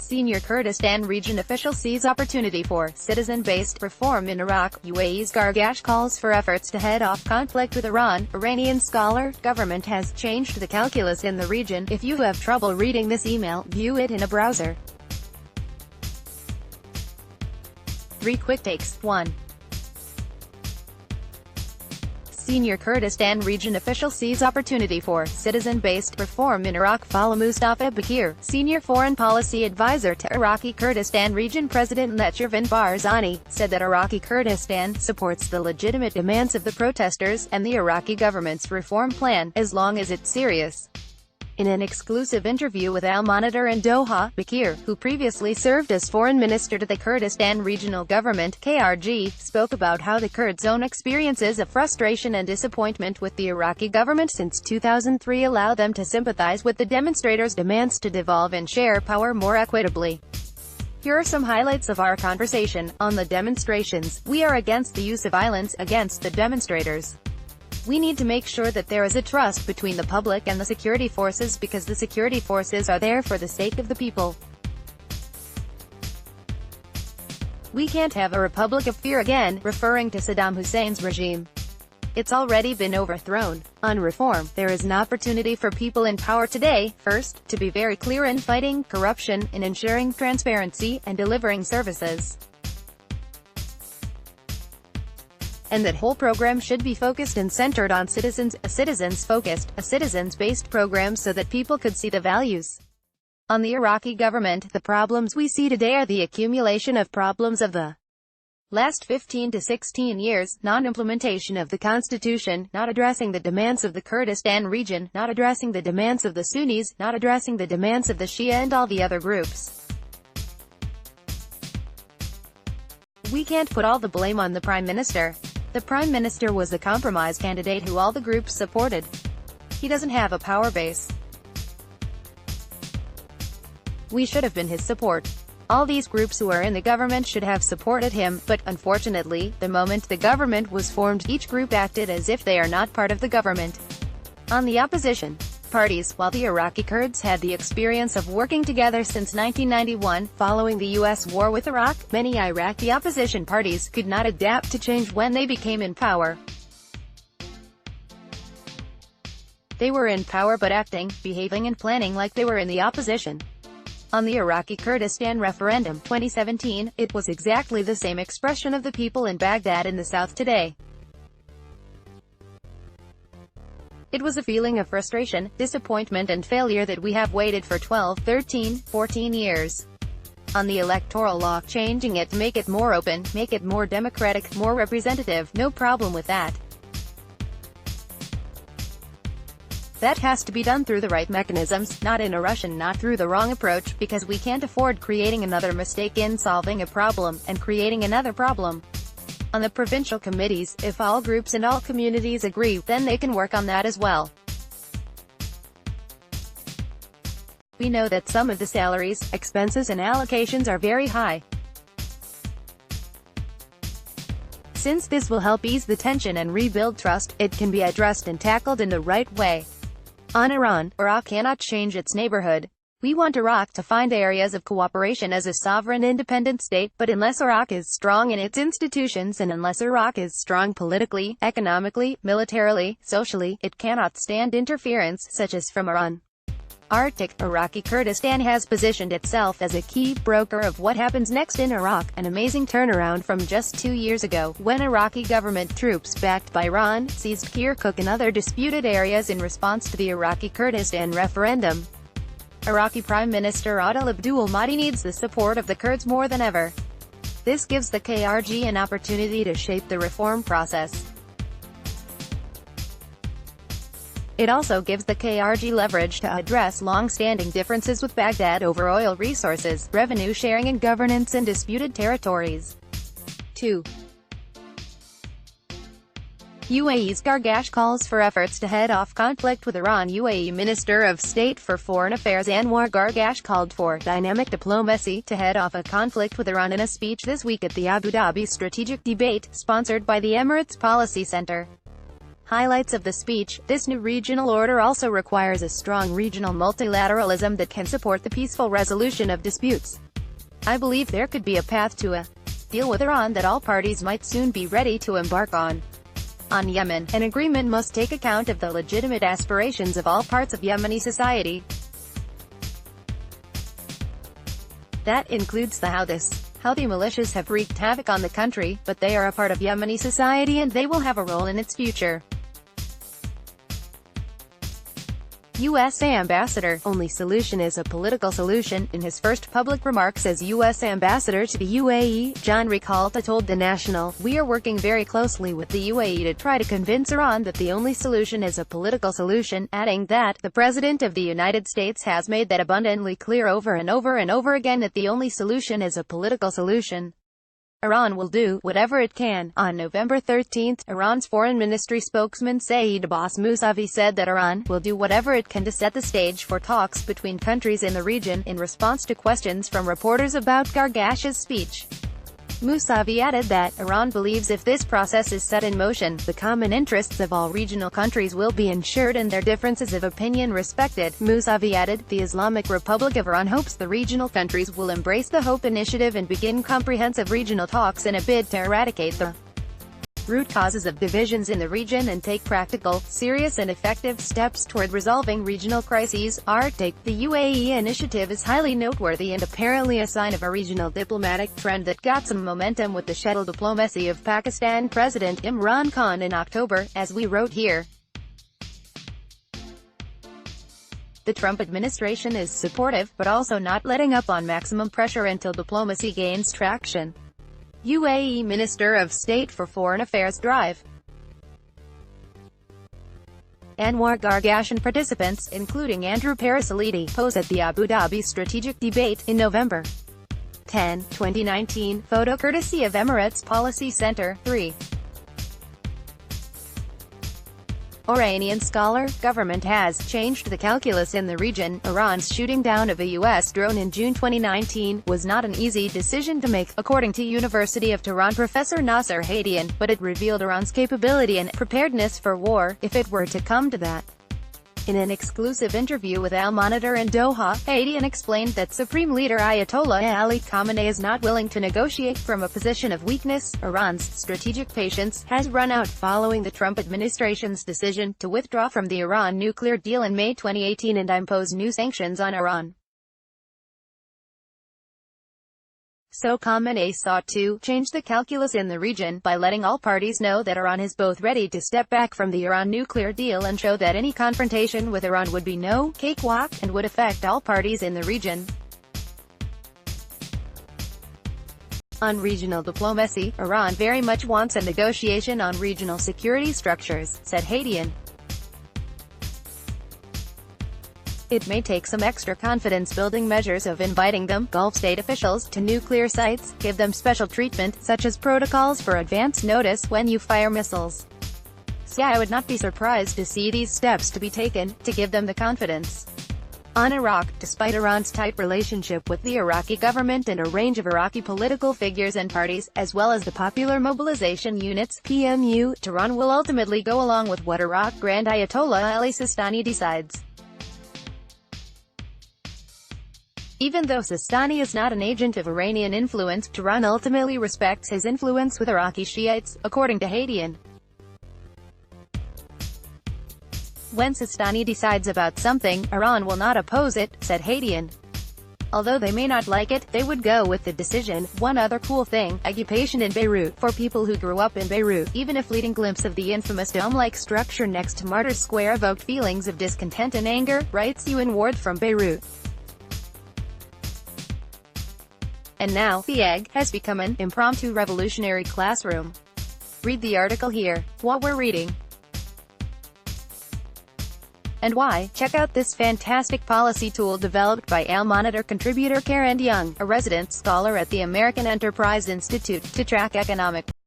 Senior Kurdistan Region official sees opportunity for citizen-based reform in Iraq. UAE's Gargash calls for efforts to head off conflict with Iran. Iranian scholar, government has changed the calculus in the region. If you have trouble reading this email, view it in a browser. 3 quick takes. 1. Senior Kurdistan Region official sees opportunity for citizen-based reform in Iraq. Follow Mustafa Bakir, senior foreign policy advisor to Iraqi Kurdistan Region President Netchervan Barzani, said that Iraqi Kurdistan supports the legitimate demands of the protesters and the Iraqi government's reform plan, as long as it's serious. In an exclusive interview with Al Monitor in Doha, Bakir, who previously served as foreign minister to the Kurdistan Regional Government (KRG), spoke about how the Kurds' own experiences of frustration and disappointment with the Iraqi government since 2003 allow them to sympathize with the demonstrators' demands to devolve and share power more equitably. Here are some highlights of our conversation. On the demonstrations, we are against the use of violence against the demonstrators. We need to make sure that there is a trust between the public and the security forces, because the security forces are there for the sake of the people. We can't have a republic of fear again, referring to Saddam Hussein's regime. It's already been overthrown. On reform, there is an opportunity for people in power today, first, to be very clear in fighting corruption, in ensuring transparency, and delivering services. And that whole program should be focused and centered on citizens, a citizens-based program so that people could see the values. On the Iraqi government, the problems we see today are the accumulation of problems of the last 15 to 16 years, non-implementation of the constitution, not addressing the demands of the Kurdistan region, not addressing the demands of the Sunnis, not addressing the demands of the Shia and all the other groups. We can't put all the blame on the Prime Minister. The Prime Minister was a compromise candidate who all the groups supported. He doesn't have a power base. We should have been his support. All these groups who are in the government should have supported him, but, unfortunately, the moment the government was formed, each group acted as if they are not part of the government. On the opposition parties, while the Iraqi Kurds had the experience of working together since 1991, following the U.S. war with Iraq, many Iraqi opposition parties could not adapt to change when they became in power. They were in power but acting, behaving and planning like they were in the opposition. On the Iraqi Kurdistan referendum, 2017, it was exactly the same expression of the people in Baghdad in the south today. It was a feeling of frustration, disappointment and failure that we have waited for 12, 13, 14 years. On the electoral law, changing it to make it more open, make it more democratic, more representative, no problem with that. That has to be done through the right mechanisms, not in a rush and not through the wrong approach, because we can't afford creating another mistake in solving a problem, and creating another problem. On the provincial committees, if all groups and all communities agree, then they can work on that as well. We know that some of the salaries, expenses and allocations are very high. Since this will help ease the tension and rebuild trust, it can be addressed and tackled in the right way. On Iran, Iraq cannot change its neighborhood. We want Iraq to find areas of cooperation as a sovereign independent state, but unless Iraq is strong in its institutions and unless Iraq is strong politically, economically, militarily, socially, it cannot stand interference, such as from Iran. Arctic, Iraqi Kurdistan has positioned itself as a key broker of what happens next in Iraq, an amazing turnaround from just 2 years ago, when Iraqi government troops backed by Iran seized Kirkuk and other disputed areas in response to the Iraqi Kurdistan referendum. Iraqi Prime Minister Adel Abdul Mahdi needs the support of the Kurds more than ever. This gives the KRG an opportunity to shape the reform process. It also gives the KRG leverage to address long-standing differences with Baghdad over oil resources, revenue sharing and governance in disputed territories. 2. UAE's Gargash calls for efforts to head off conflict with Iran. UAE Minister of State for Foreign Affairs Anwar Gargash called for dynamic diplomacy to head off a conflict with Iran in a speech this week at the Abu Dhabi Strategic Debate, sponsored by the Emirates Policy Center. Highlights of the speech: this new regional order also requires a strong regional multilateralism that can support the peaceful resolution of disputes. I believe there could be a path to a deal with Iran that all parties might soon be ready to embark on. On Yemen, an agreement must take account of the legitimate aspirations of all parts of Yemeni society. That includes the Houthi militias have wreaked havoc on the country, but they are a part of Yemeni society and they will have a role in its future. U.S. Ambassador, only solution is a political solution. In his first public remarks as U.S. Ambassador to the UAE, John Ricolta told The National, "We are working very closely with the UAE to try to convince Iran that the only solution is a political solution," adding that, "The President of the United States has made that abundantly clear over and over and over again that the only solution is a political solution. Iran will do whatever it can." On November 13, Iran's foreign ministry spokesman Saeed Abbas Mousavi said that Iran will do whatever it can to set the stage for talks between countries in the region, in response to questions from reporters about Gargash's speech. Mousavi added that, "Iran believes if this process is set in motion, the common interests of all regional countries will be ensured and their differences of opinion respected." Mousavi added, "The Islamic Republic of Iran hopes the regional countries will embrace the HOPE initiative and begin comprehensive regional talks in a bid to eradicate the root causes of divisions in the region and take practical, serious and effective steps toward resolving regional crises." The UAE initiative is highly noteworthy and apparently a sign of a regional diplomatic trend that got some momentum with the shuttle diplomacy of Pakistan President Imran Khan in October, as we wrote here. The Trump administration is supportive, but also not letting up on maximum pressure until diplomacy gains traction. UAE Minister of State for Foreign Affairs drive. Anwar Gargash and participants, including Andrew Parasalidi, pose at the Abu Dhabi Strategic Debate in November 10, 2019. Photo courtesy of Emirates Policy Center. 3. Iranian scholar, government has changed the calculus in the region. Iran's shooting down of a U.S. drone in June 2019 was not an easy decision to make, according to University of Tehran professor Nasser Hadian, but it revealed Iran's capability and preparedness for war, if it were to come to that. In an exclusive interview with Al Monitor in Doha, Hadian explained that Supreme Leader Ayatollah Ali Khamenei is not willing to negotiate from a position of weakness. Iran's strategic patience has run out following the Trump administration's decision to withdraw from the Iran nuclear deal in May 2018 and impose new sanctions on Iran. So Khamenei sought to change the calculus in the region by letting all parties know that Iran is both ready to step back from the Iran nuclear deal and show that any confrontation with Iran would be no cakewalk and would affect all parties in the region. On regional diplomacy, Iran very much wants a negotiation on regional security structures, said Hadian. It may take some extra confidence-building measures of inviting them, Gulf state officials, to nuclear sites, give them special treatment, such as protocols for advance notice when you fire missiles. So I would not be surprised to see these steps to be taken, to give them the confidence. On Iraq, despite Iran's tight relationship with the Iraqi government and a range of Iraqi political figures and parties, as well as the Popular Mobilization Units, PMU, Tehran will ultimately go along with what Iraq Grand Ayatollah Ali Sistani decides. Even though Sistani is not an agent of Iranian influence, Tehran ultimately respects his influence with Iraqi Shiites, according to Hadian. When Sistani decides about something, Iran will not oppose it, said Hadian. Although they may not like it, they would go with the decision. One other cool thing, occupation in Beirut. For people who grew up in Beirut, even a fleeting glimpse of the infamous dome-like structure next to Martyrs Square evoked feelings of discontent and anger, writes Ewan Ward from Beirut. And now, the egg has become an impromptu revolutionary classroom. Read the article here. What we're reading and why. Check out this fantastic policy tool developed by Al Monitor contributor Karen Young, a resident scholar at the American Enterprise Institute, to track economic